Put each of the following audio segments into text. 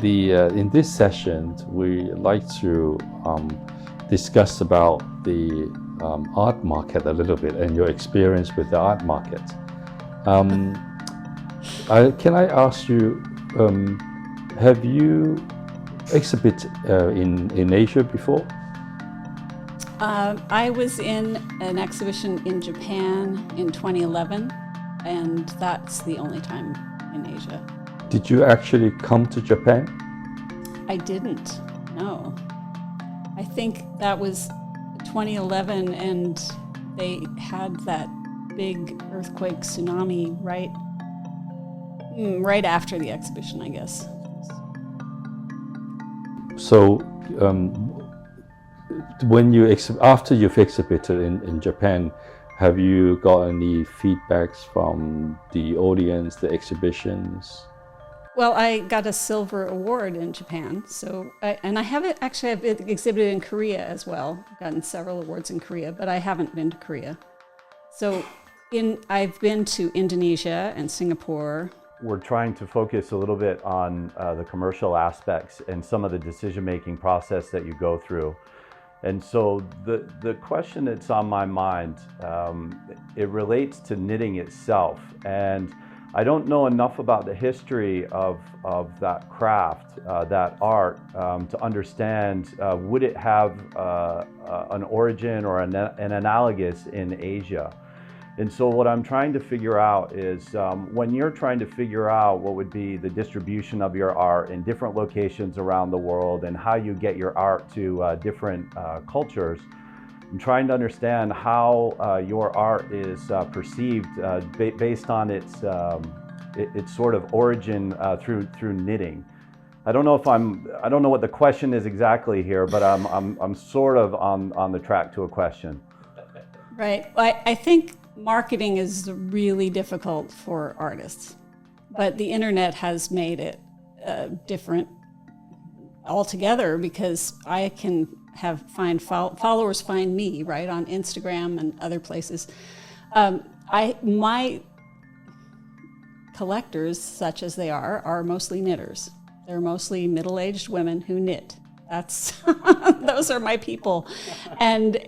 in this session, we like to discuss about the art market a little bit and your experience with the art market. Can I ask you, have you exhibited in Asia before? I was in an exhibition in Japan in 2011, and that's the only time in Asia. Did you actually come to Japan? I didn't, no. I think that was 2011, and they had that big earthquake tsunami right after the exhibition, I guess. So, after you've exhibited in Japan, have you got any feedbacks from the audience, the exhibitions? Well, I got a silver award in Japan, and I haven't actually. I've exhibited in Korea as well. I've gotten several awards in Korea, but I haven't been to Korea. So, I've been to Indonesia and Singapore. We're trying to focus a little bit on the commercial aspects and some of the decision-making process that you go through. And so the question that's on my mind, it relates to knitting itself. And I don't know enough about the history of that craft, that art, to understand, would it have an origin or an analogous in Asia? And so what I'm trying to figure out is when you're trying to figure out what would be the distribution of your art in different locations around the world and how you get your art to different cultures, I'm trying to understand how your art is perceived based on its sort of origin through knitting. I don't know what the question is exactly here, but I'm sort of on the track to a question. Right. I think marketing is really difficult for artists, but the internet has made it different altogether, because I can find followers find me right on Instagram and other places. My collectors, such as they are mostly knitters. They're mostly middle-aged women who knit. Those are my people, and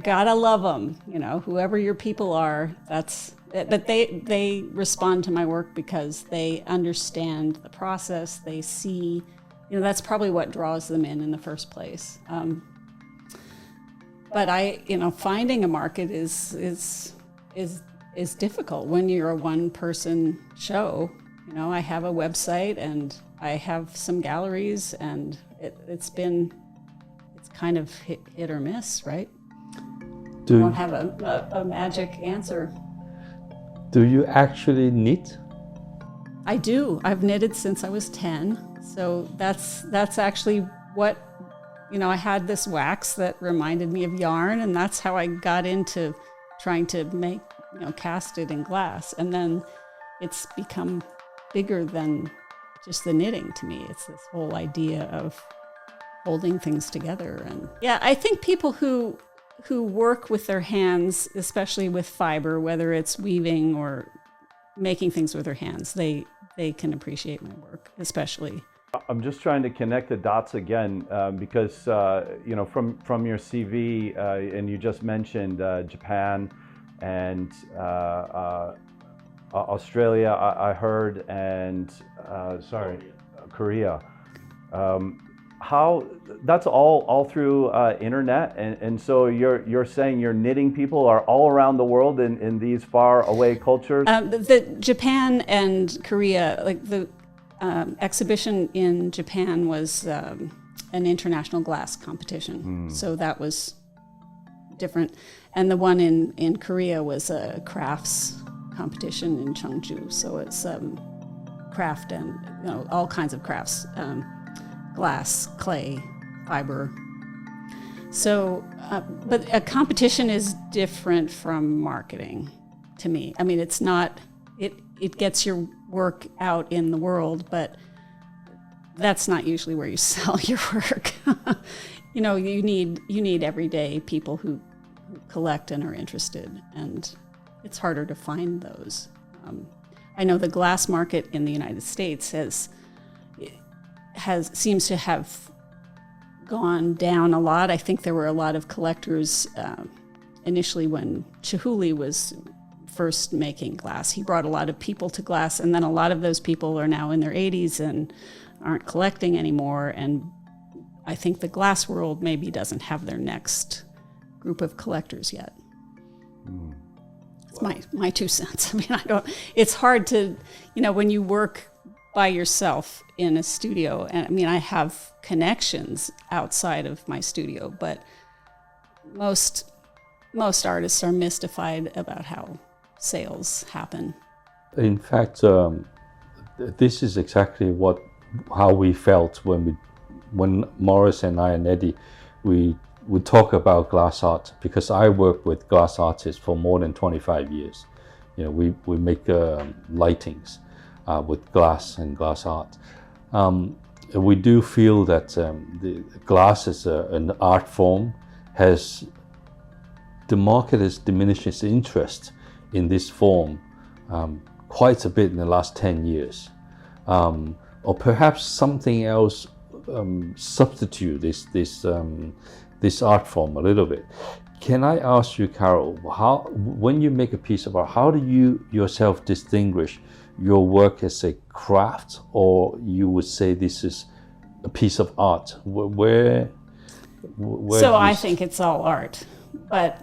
gotta love them, whoever your people are, but they respond to my work because they understand the process, they see, that's probably what draws them in the first place. But finding a market is difficult when you're a one-person show. I have a website and I have some galleries, and it's kind of hit or miss, right? I don't have a magic answer. Do you actually knit? I do. I've knitted since I was 10. So that's actually what, I had this wax that reminded me of yarn, and that's how I got into trying to make, cast it in glass. And then it's become bigger than just the knitting to me. It's this whole idea of holding things together. And yeah, I think people who work with their hands, especially with fiber, whether it's weaving or making things with their hands, they can appreciate my work, especially. I'm just trying to connect the dots again, because from your CV, and you just mentioned Japan and Australia, I heard, and Korea. How that's all through internet, and so you're saying your knitting people are all around the world in these far away cultures? The Japan and Korea, like the exhibition in Japan was an international glass competition, so that was different, and the one in Korea was a crafts competition in Cheongju, so it's craft and all kinds of crafts. Glass, clay, fiber. So, but a competition is different from marketing to me. I mean, it's not, it gets your work out in the world, but that's not usually where you sell your work. You need everyday people who collect and are interested, and it's harder to find those. I know the glass market in the United States has seems to have gone down a lot. I think there were a lot of collectors initially when Chihuly was first making glass. He brought a lot of people to glass, and then a lot of those people are now in their 80s and aren't collecting anymore. And I think the glass world maybe doesn't have their next group of collectors yet. It's my 2 cents. I mean, it's hard to, when you work by yourself in a studio, and I mean, I have connections outside of my studio, but most artists are mystified about how sales happen. In fact, this is exactly how we felt when Morris and I and Eddie, we would talk about glass art, because I worked with glass artists for more than 25 years. We make lightings with glass and glass art. We do feel that the glass as an art form the market has diminished its interest in this form quite a bit in the last 10 years. Or perhaps something else substitute this art form a little bit. Can I ask you, Carol, when you make a piece of art, how do you yourself distinguish your work as a craft, or you would say this is a piece of art? Where so I think it's all art, but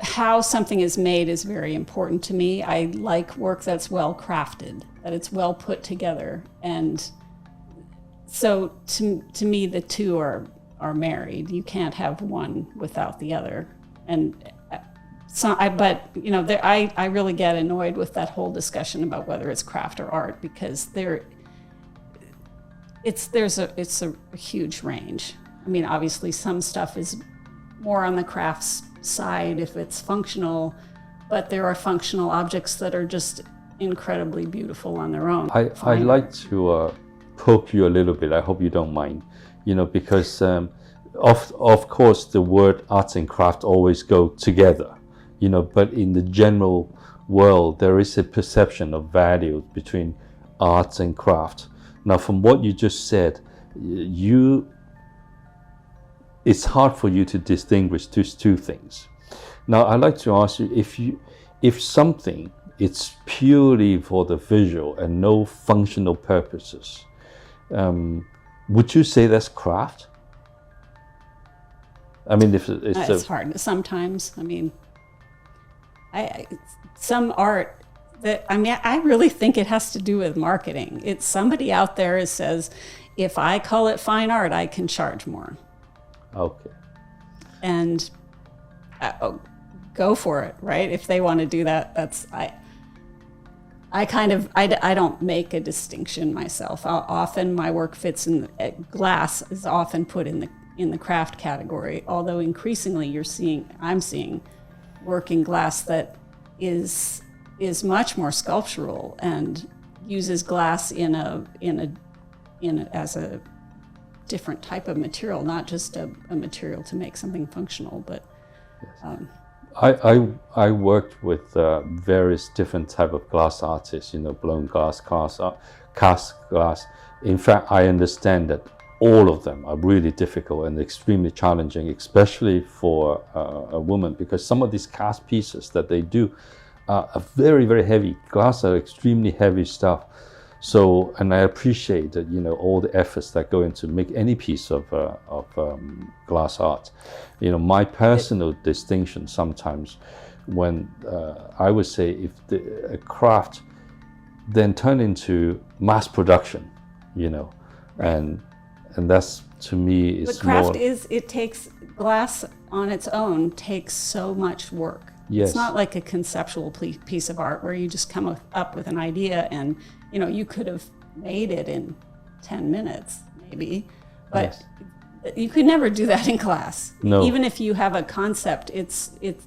how something is made is very important to me. I like work that's well crafted, that it's well put together, and so to me the two are married. You can't have one without the other. And I really get annoyed with that whole discussion about whether it's craft or art, because it's a huge range. I mean, obviously some stuff is more on the crafts side if it's functional, but there are functional objects that are just incredibly beautiful on their own. I'd like to poke you a little bit. I hope you don't mind, because of course the word arts and craft always go together, but in the general world there is a perception of value between arts and craft. Now, from what you just said, it's hard for you to distinguish these two things. Now, I'd like to ask you, if something it's purely for the visual and no functional purposes, would you say that's craft? I mean, if it's hard sometimes. I mean, some art I really think it has to do with marketing. It's somebody out there who says, if I call it fine art, I can charge more. Okay. And go for it, right? If they want to do that, I don't make a distinction myself. Often my work fits in glass is often put in the craft category, although increasingly I'm seeing work in glass that is much more sculptural and uses glass as a different type of material, not just a material to make something functional. But I worked with various different type of glass artists, blown glass, cast glass. In fact, I understand that all of them are really difficult and extremely challenging, especially for a woman, because some of these cast pieces that they do are very, very heavy. Glass are extremely heavy stuff. So, and I appreciate that, all the efforts that go into make any piece of glass art. My personal distinction sometimes, when I would say if a craft then turn into mass production, and that's, to me, is more. But craft it takes glass on its own takes so much work. Yes. It's not like a conceptual piece of art where you just come up with an idea and you could have made it in 10 minutes maybe, but yes, you could never do that in glass. No. Even if you have a concept,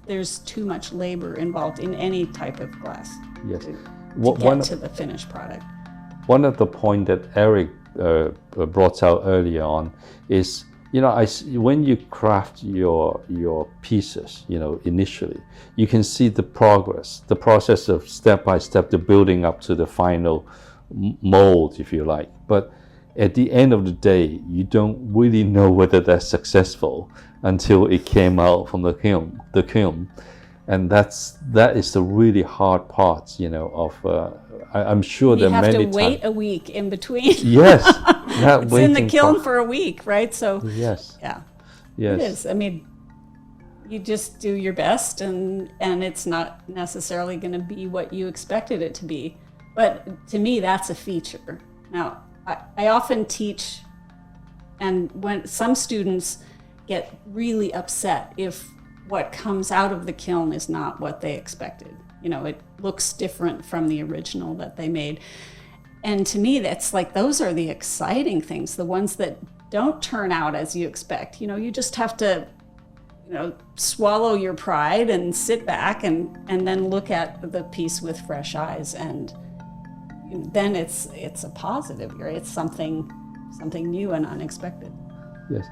there's too much labor involved in any type of glass. Yes. To get to the finished product. One of the points that Eric brought out earlier on is, when you craft your pieces, initially, you can see the process of step by step, the building up to the final mold, if you like. But at the end of the day, you don't really know whether that's successful until it came out from the kiln. And that is the really hard part, you know, of, I'm sure you there are many have to wait a week in between. Yes. That It's in the waiting kiln part. for a week, right? So Yes. yeah, Yes. it is. I mean, you just do your best, and it's not necessarily going to be what you expected it to be. But to me, that's a feature. Now, I often teach, and when some students get really upset if what comes out of the kiln is not what they expected. You know, it looks different from the original that they made. And to me, that's like, those are the exciting things, the ones that don't turn out as you expect. You know, you just have to, you know, swallow your pride and sit back and then look at the piece with fresh eyes, and then it's a positive, right? It's something new and unexpected. Yes.